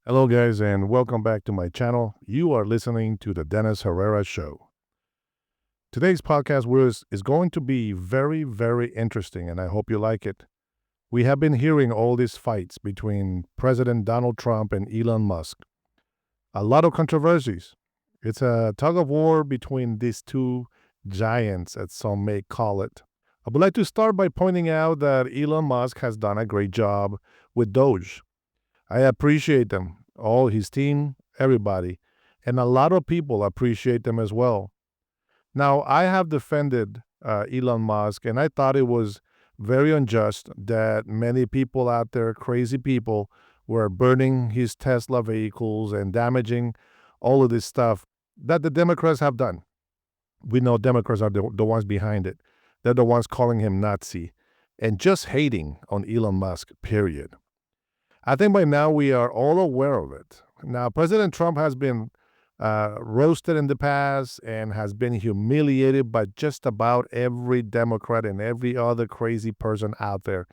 Hello, guys, and welcome back to my channel. You are listening to The Dennis Herrera Show. Today's podcast is going to be very, very interesting, and I hope you like it. We have been hearing all these fights between President Donald Trump and Elon Musk. A lot of controversies. It's a tug of war between these two giants, as some may call it. I would like to start by pointing out that Elon Musk has done a great job with Doge. I appreciate them, all his team, everybody, and a lot of people appreciate them as well. Now, I have defended Elon Musk, and I thought it was very unjust that many people out there, crazy people, were burning his Tesla vehicles and damaging all of this stuff that the Democrats have done. We know Democrats are the ones behind it. They're the ones calling him Nazi and just hating on Elon Musk, period. I think by now we are all aware of it. Now, President Trump has been roasted in the past and has been humiliated by just about every Democrat and every other crazy person out there.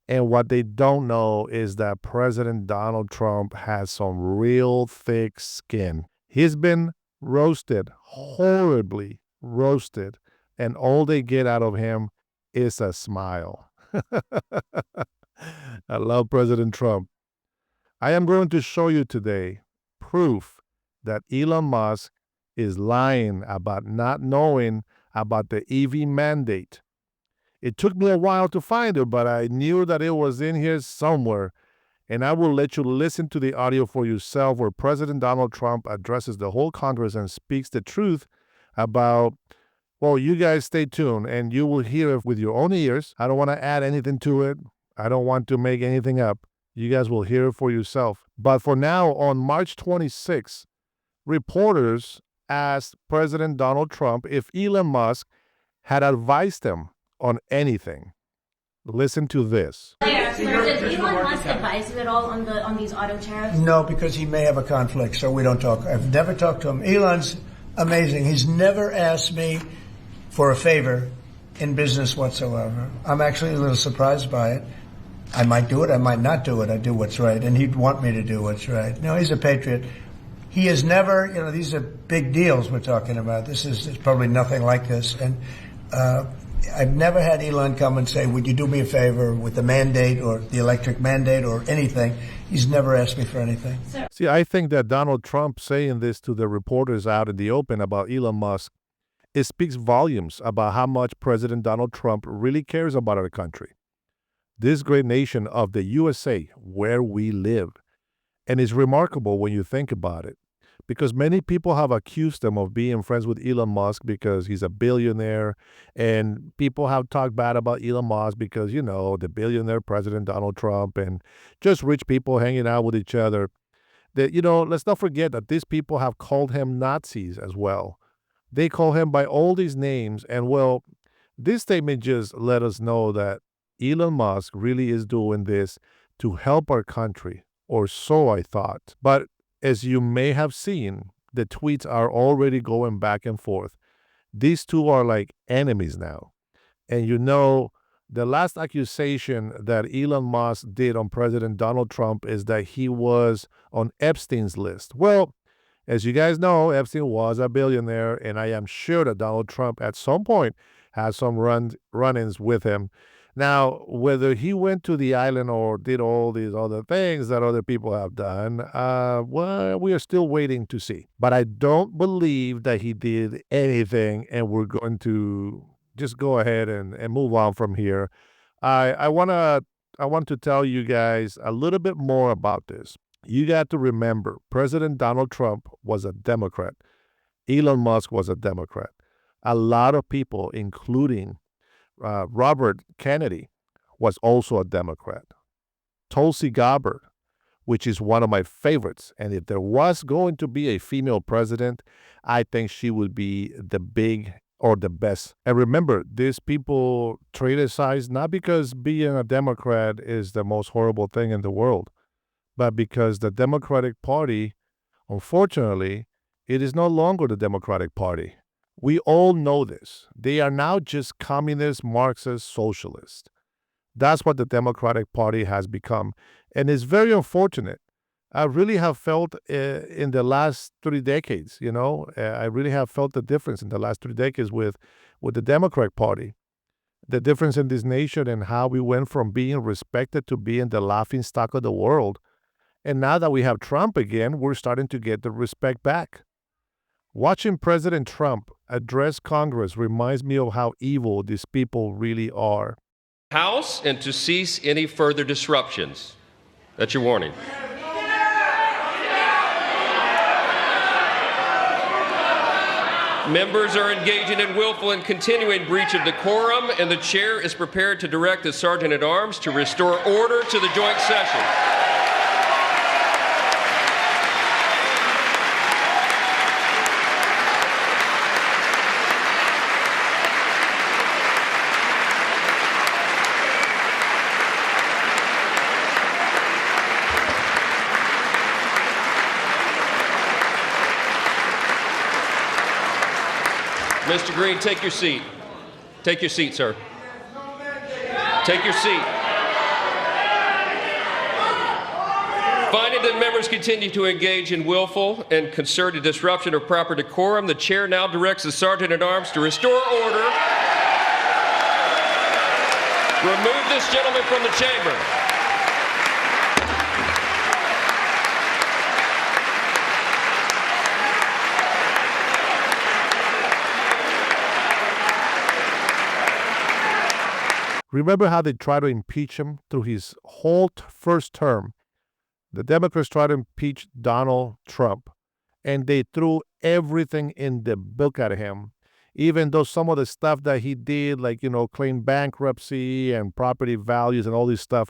And what they don't know is that President Donald Trump has some real thick skin. He's been roasted, horribly roasted, and all they get out of him is a smile. I love President Trump. I am going to show you today proof that Elon Musk is lying about not knowing about the EV mandate. It took me a while to find it, but I knew that it was in here somewhere. And I will let you listen to the audio for yourself where President Donald Trump addresses the whole Congress and speaks the truth about, well, you guys stay tuned and you will hear it with your own ears. I don't want to add anything to it. I don't want to make anything up. You guys will hear it for yourself. But for now, on March 26, reporters asked President Donald Trump if Elon Musk had advised him on anything. Listen to this. Did Elon Musk advise you at all on these auto tariffs? No, because he may have a conflict, so we don't talk. I've never talked to him. Elon's amazing. He's never asked me for a favor in business whatsoever. I'm actually a little surprised by it. I might do it, I might not do it. I do what's right, and he'd want me to do what's right. No, he's a patriot. He has never, these are big deals we're talking about. This is probably nothing like this. And I've never had Elon come and say, would you do me a favor with the mandate or the electric mandate or anything? He's never asked me for anything. See, I think that Donald Trump saying this to the reporters out in the open about Elon Musk, it speaks volumes about how much President Donald Trump really cares about our country. This great nation of the USA, where we live. And it's remarkable when you think about it, because many people have accused him of being friends with Elon Musk because he's a billionaire, and people have talked bad about Elon Musk because, the billionaire President Donald Trump and just rich people hanging out with each other. That, let's not forget that these people have called him Nazis as well. They call him by all these names, and well, this statement just let us know that Elon Musk really is doing this to help our country, or so I thought. But as you may have seen, the tweets are already going back and forth. These two are like enemies now. And the last accusation that Elon Musk did on President Donald Trump is that he was on Epstein's list. Well, as you guys know, Epstein was a billionaire, and I am sure that Donald Trump at some point had some run-ins with him. Now, whether he went to the island or did all these other things that other people have done, well, we are still waiting to see. But I don't believe that he did anything, and we're going to just go ahead and move on from here. I want to tell you guys a little bit more about this. You got to remember, President Donald Trump was a Democrat. Elon Musk was a Democrat. A lot of people, including Robert Kennedy, was also a Democrat. Tulsi Gabbard, which is one of my favorites, and if there was going to be a female president, I think she would be the big or the best. And remember, these people criticize not because being a Democrat is the most horrible thing in the world, but because the Democratic Party, unfortunately, it is no longer the Democratic Party. We all know this. They are now just communist, Marxist, socialist. That's what the Democratic Party has become. And it's very unfortunate I really have felt in the last 3 decades, I really have felt the difference in the last 3 decades with the Democratic Party. The difference in this nation and how we went from being respected to being the laughing stock of the world. And now that we have Trump again, we're starting to get the respect back. Watching President Trump address Congress reminds me of how evil these people really are. House and to cease any further disruptions. That's your warning. Members are engaging in willful and continuing breach of decorum, and the chair is prepared to direct the Sergeant at Arms to restore order to the joint session. Mr. Green, take your seat. Take your seat, sir. Take your seat. Finding that members continue to engage in willful and concerted disruption of proper decorum, the chair now directs the Sergeant at Arms to restore order. Remove this gentleman from the chamber. Remember how they tried to impeach him through his whole first term? The Democrats tried to impeach Donald Trump, and they threw everything in the book at him, even though some of the stuff that he did, like, claim bankruptcy and property values and all this stuff,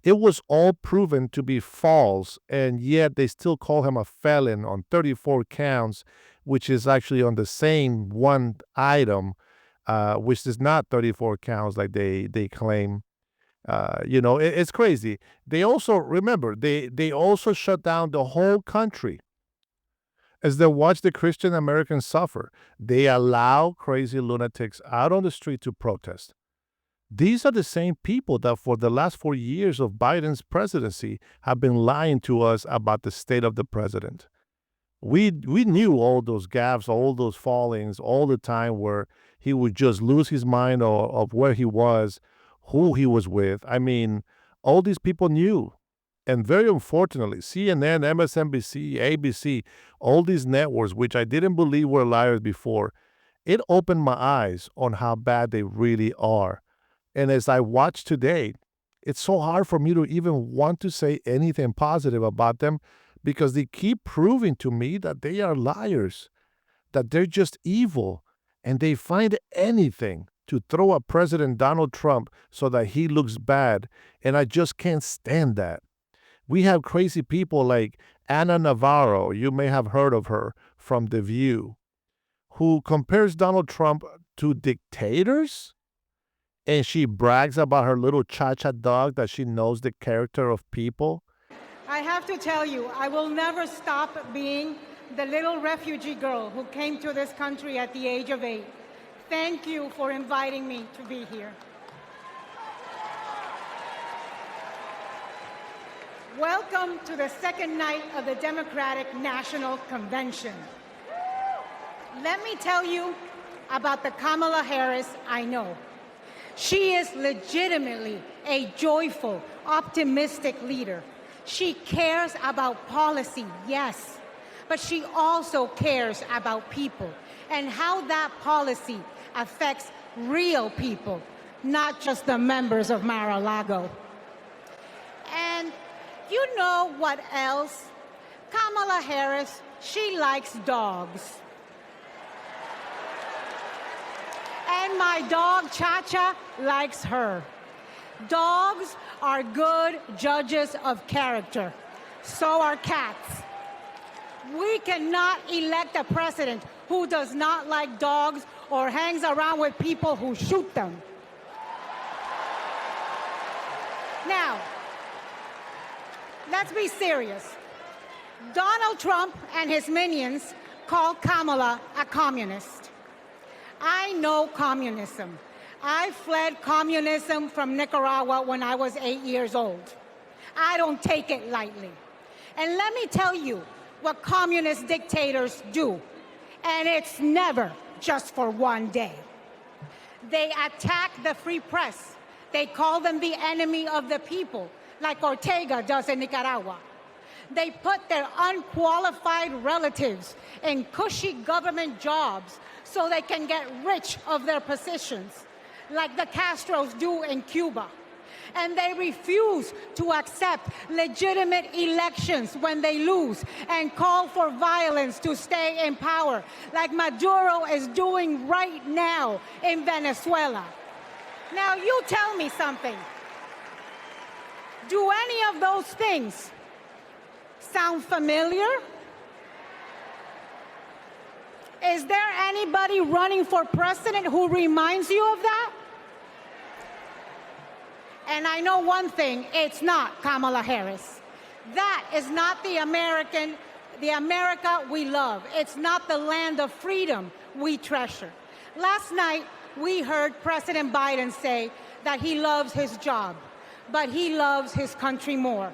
it was all proven to be false, and yet they still call him a felon on 34 counts, which is actually on the same one item, which is not 34 counts like they claim. It's crazy. They also, remember, they also shut down the whole country as they watch the Christian Americans suffer. They allow crazy lunatics out on the street to protest. These are the same people that for the last 4 years of Biden's presidency have been lying to us about the state of the president. We knew all those gaffes, all those fallings, all the time where he would just lose his mind of where he was, who he was with. I mean, all these people knew. And very unfortunately, CNN, MSNBC, ABC, all these networks, which I didn't believe were liars before, it opened my eyes on how bad they really are. And as I watch today, it's so hard for me to even want to say anything positive about them because they keep proving to me that they are liars, that they're just evil, and they find anything to throw at President Donald Trump so that he looks bad, and I just can't stand that. We have crazy people like Ana Navarro, you may have heard of her from The View, who compares Donald Trump to dictators, and she brags about her little cha-cha dog that she knows the character of people. I have to tell you, I will never stop being the little refugee girl who came to this country at the age of 8. Thank you for inviting me to be here. Welcome to the second night of the Democratic National Convention. Let me tell you about the Kamala Harris I know. She is legitimately a joyful, optimistic leader. She cares about policy, yes, but she also cares about people and how that policy affects real people, not just the members of Mar-a-Lago. And you know what else? Kamala Harris, she likes dogs. And my dog, Cha-Cha, likes her. Dogs are good judges of character. So are cats. We cannot elect a president who does not like dogs or hangs around with people who shoot them. Now, let's be serious. Donald Trump and his minions call Kamala a communist. I know communism. I fled communism from Nicaragua when I was 8 years old. I don't take it lightly. And let me tell you what communist dictators do. And it's never just for one day. They attack the free press. They call them the enemy of the people, like Ortega does in Nicaragua. They put their unqualified relatives in cushy government jobs so they can get rich of their positions, like the Castros do in Cuba. And they refuse to accept legitimate elections when they lose and call for violence to stay in power, like Maduro is doing right now in Venezuela. Now, you tell me something. Do any of those things sound familiar? Is there anybody running for president who reminds you of that? And I know one thing, it's not Kamala Harris. That is not the America we love. It's not the land of freedom we treasure. Last night, we heard President Biden say that he loves his job, but he loves his country more.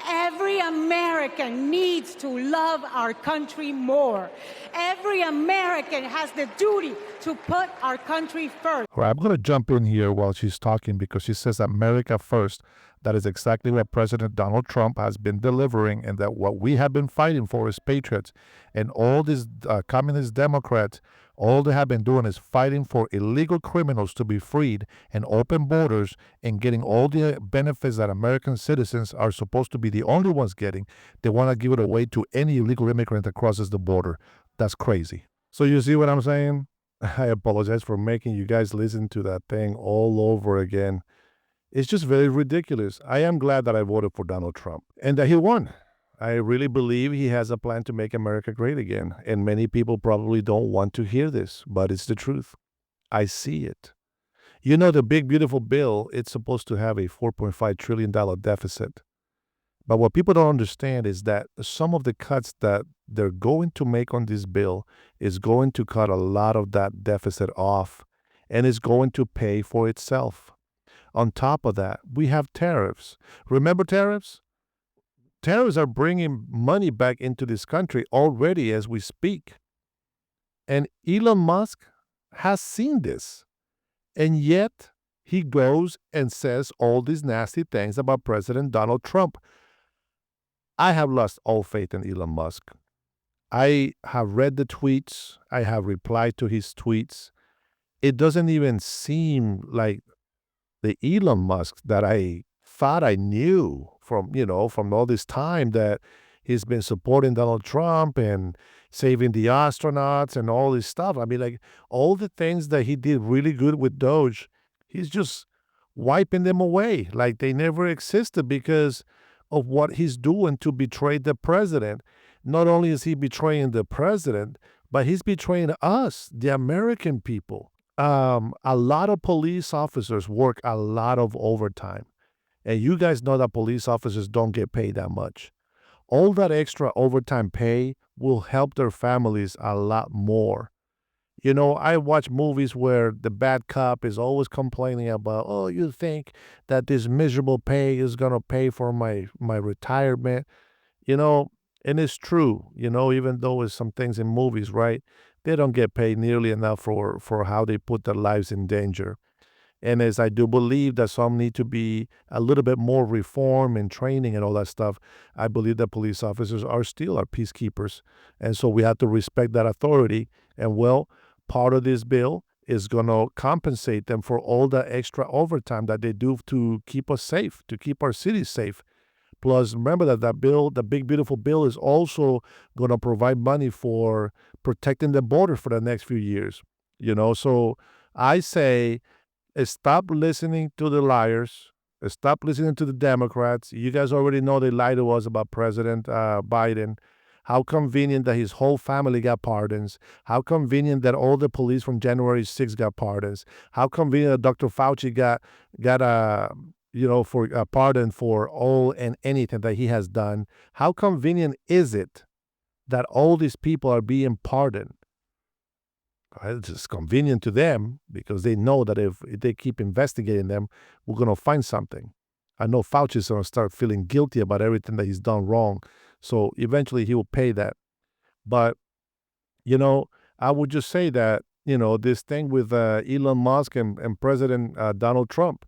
Every American needs to love our country more. Every American has the duty to put our country first. All right, I'm going to jump in here while she's talking because she says America first. That is exactly what President Donald Trump has been delivering, and that what we have been fighting for as patriots. And all these communist Democrats, all they have been doing is fighting for illegal criminals to be freed and open borders and getting all the benefits that American citizens are supposed to be the only ones getting. They want to give it away to any illegal immigrant that crosses the border. That's crazy. So you see what I'm saying? I apologize for making you guys listen to that thing all over again. It's just very ridiculous. I am glad that I voted for Donald Trump and that he won. I really believe he has a plan to make America great again. And many people probably don't want to hear this, but it's the truth. I see it. You know, the big, beautiful bill, it's supposed to have a $4.5 trillion deficit. But what people don't understand is that some of the cuts that they're going to make on this bill is going to cut a lot of that deficit off, and it's going to pay for itself. On top of that, we have tariffs. Remember tariffs? Tariffs are bringing money back into this country already as we speak. And Elon Musk has seen this. And yet, he goes and says all these nasty things about President Donald Trump. I have lost all faith in Elon Musk. I have read the tweets. I have replied to his tweets. It doesn't even seem like the Elon Musk that I thought I knew from all this time that he's been supporting Donald Trump and saving the astronauts and all this stuff. I mean, like all the things that he did really good with Doge, he's just wiping them away like they never existed because of what he's doing to betray the president. Not only is he betraying the president, but he's betraying us, the American people. A lot of police officers work a lot of overtime. And you guys know that police officers don't get paid that much. All that extra overtime pay will help their families a lot more. You know, I watch movies where the bad cop is always complaining about, oh, you think that this miserable pay is going to pay for my retirement? You know, and it's true, even though it's some things in movies, right? They don't get paid nearly enough for how they put their lives in danger. And as I do believe that some need to be a little bit more reform and training and all that stuff, I believe that police officers are still our peacekeepers. And so we have to respect that authority. And well, part of this bill is going to compensate them for all the extra overtime that they do to keep us safe, to keep our cities safe. Plus, remember that bill, the big, beautiful bill, is also going to provide money for protecting the border for the next few years. So I say, stop listening to the liars. Stop listening to the Democrats. You guys already know they lied to us about President Biden. How convenient that his whole family got pardons. How convenient that all the police from January 6th got pardons. How convenient that Dr. Fauci got for a pardon for all and anything that he has done. How convenient is it that all these people are being pardoned? It's just convenient to them because they know that if they keep investigating them, we're going to find something. I know Fauci's going to start feeling guilty about everything that he's done wrong. So eventually he will pay that. But, I would just say that, this thing with Elon Musk and President Donald Trump,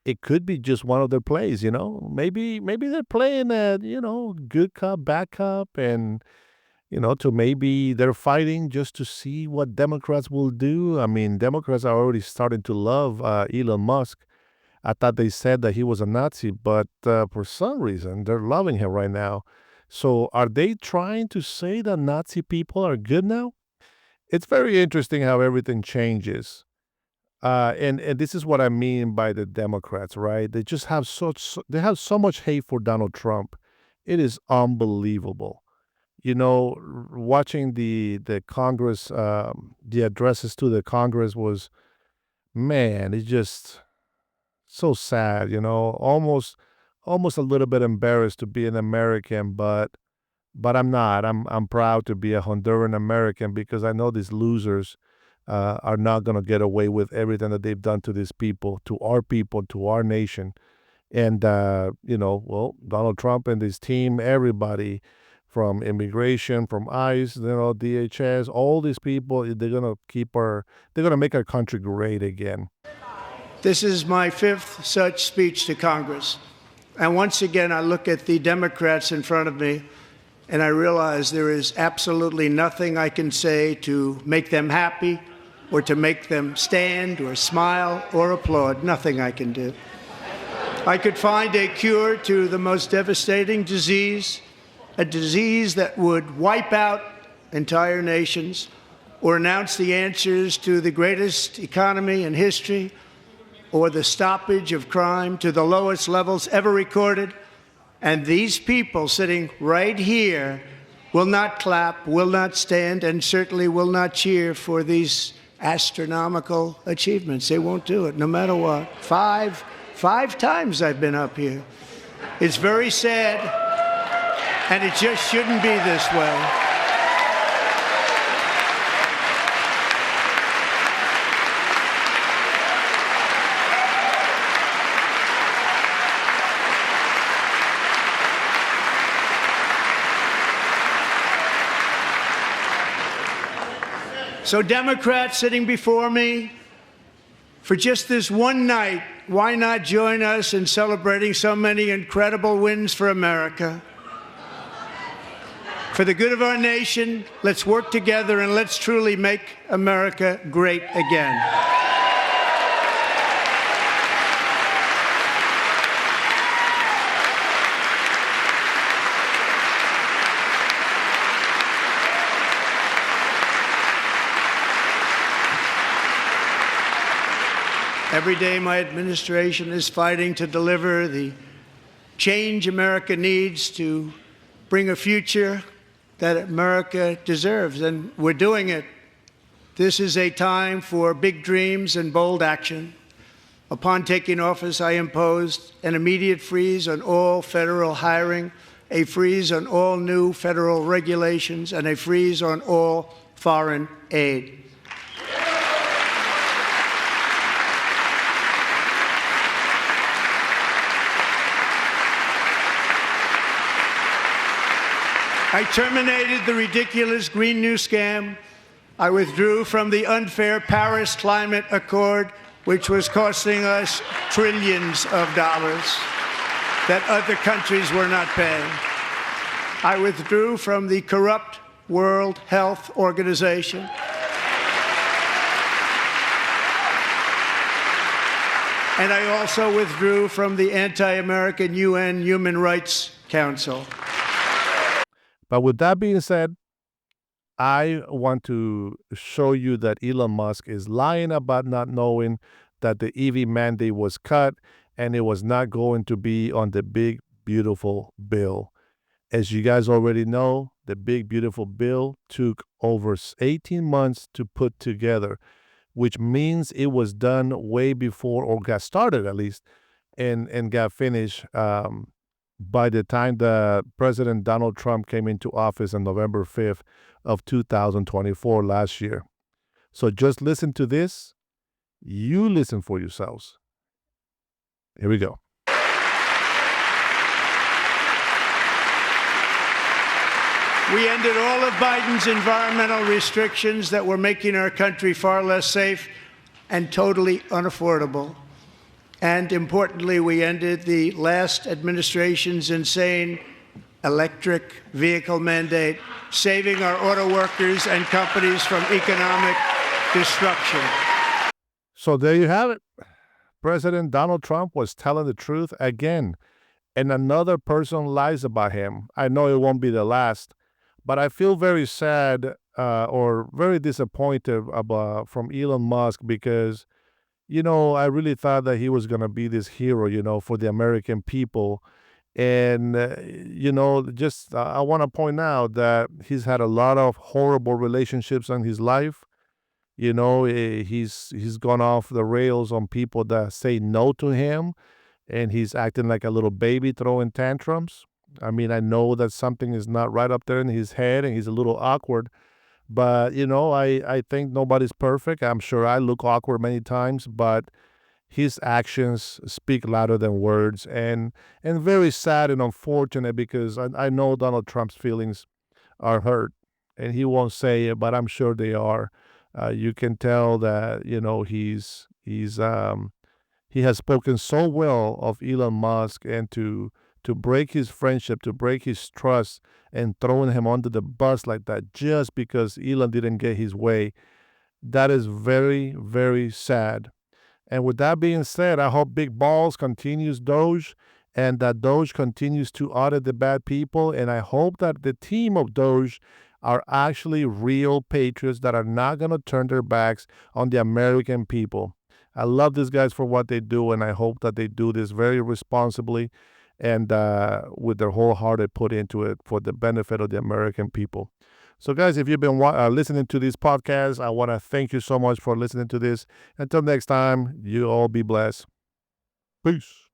it could be just one of their plays. Maybe they're playing that, good cop, bad cop, and, to maybe they're fighting just to see what Democrats will do. I mean, Democrats are already starting to love Elon Musk. I thought they said that he was a Nazi, but for some reason, they're loving him right now. So are they trying to say that Nazi people are good now? It's very interesting how everything changes. And this is what I mean by the Democrats, right? They just have they have so much hate for Donald Trump. It is unbelievable. Watching the Congress, the addresses to the Congress was, man, it's just so sad. Almost a little bit embarrassed to be an American, but I'm not. I'm proud to be a Honduran American because I know these losers are not going to get away with everything that they've done to these people, to our nation. And, well, Donald Trump and his team, everybody from immigration, from ICE, DHS, all these people, they're going to make our country great again. This is my fifth such speech to Congress. And once again, I look at the Democrats in front of me, and I realize there is absolutely nothing I can say to make them happy or to make them stand or smile or applaud. Nothing I can do. I could find a cure to the most devastating disease, a disease that would wipe out entire nations, or announce the answers to the greatest economy in history, or the stoppage of crime to the lowest levels ever recorded. And these people sitting right here will not clap, will not stand, and certainly will not cheer for these astronomical achievements. They won't do it, no matter what. Five times I've been up here. It's very sad, and it just shouldn't be this way. So Democrats sitting before me, for just this one night, why not join us in celebrating so many incredible wins for America? For the good of our nation, let's work together and let's truly make America great again. Every day, my administration is fighting to deliver the change America needs to bring a future that America deserves, and we're doing it. This is a time for big dreams and bold action. Upon taking office, I imposed an immediate freeze on all federal hiring, a freeze on all new federal regulations, and a freeze on all foreign aid. I terminated the ridiculous Green New Scam. I withdrew from the unfair Paris Climate Accord, which was costing us trillions of dollars that other countries were not paying. I withdrew from the corrupt World Health Organization. And I also withdrew from the anti-American UN Human Rights Council. But with that being said, I want to show you that Elon Musk is lying about not knowing that the EV mandate was cut and it was not going to be on the big, beautiful bill. As you guys already know, the big, beautiful bill took over 18 months to put together, which means it was done way before, or got started at least, and got finished by the time the President Donald Trump came into office on November 5th of 2024 last year. So just listen to this. You listen for yourselves. Here we go. We ended all of Biden's environmental restrictions that were making our country far less safe and totally unaffordable. And importantly, we ended the last administration's insane electric vehicle mandate, saving our auto workers and companies from economic destruction. So there you have it. President Donald Trump was telling the truth again, and another person lies about him. I know it won't be the last, but I feel very sad or very disappointed from Elon Musk because, I really thought that he was going to be this hero, for the American people. And, just I want to point out that he's had a lot of horrible relationships in his life. He's gone off the rails on people that say no to him, and he's acting like a little baby throwing tantrums. I mean, I know that something is not right up there in his head, and he's a little awkward. But, I think nobody's perfect. I'm sure I look awkward many times, but his actions speak louder than words, and very sad and unfortunate because I know Donald Trump's feelings are hurt, and he won't say it, but I'm sure they are. You can tell that he has spoken so well of Elon Musk, and to break his friendship, to break his trust, and throwing him under the bus like that just because Elon didn't get his way. That is very, very sad. And with that being said, I hope Big Balls continues Doge, and that Doge continues to audit the bad people. And I hope that the team of Doge are actually real patriots that are not going to turn their backs on the American people. I love these guys for what they do, and I hope that they do this very responsibly and with their whole heart they put into it for the benefit of the American people. So, guys, if you've been listening to this podcast, I want to thank you so much for listening to this. Until next time, you all be blessed. Peace.